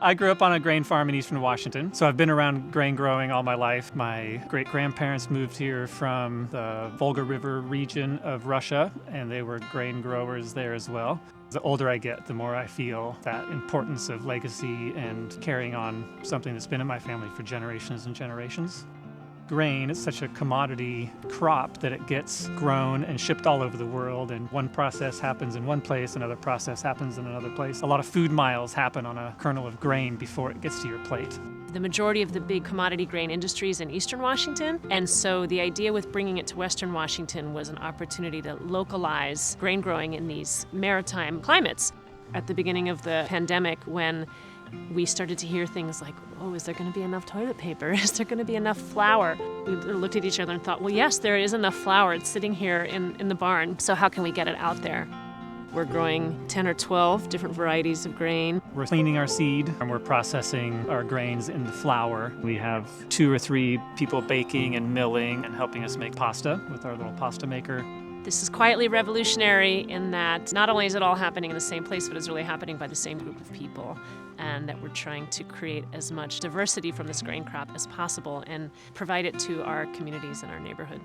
I grew up on a grain farm in eastern Washington, so I've been around grain growing all my life. My great-grandparents moved here from the Volga River region of Russia, and they were grain growers there as well. The older I get, the more I feel that importance of legacy and carrying on something that's been in my family for generations and generations. Grain is such a commodity crop that it gets grown and shipped all over the world, and one process happens in one place, another process happens in another place. A lot of food miles happen on a kernel of grain before it gets to your plate. The majority of the big commodity grain industry is in eastern Washington, and so the idea with bringing it to western Washington was an opportunity to localize grain growing in these maritime climates. At the beginning of the pandemic, when we started to hear things like, oh, is there going to be enough toilet paper? Is there going to be enough flour? We looked at each other and thought, well, yes, there is enough flour. It's sitting here in the barn. So how can we get it out there? We're growing 10 or 12 different varieties of grain. We're cleaning our seed and we're processing our grains into flour. We have 2 or 3 people baking and milling and helping us make pasta with our little pasta maker. This is quietly revolutionary in that not only is it all happening in the same place, but it's really happening by the same group of people, and that we're trying to create as much diversity from this grain crop as possible and provide it to our communities and our neighborhood.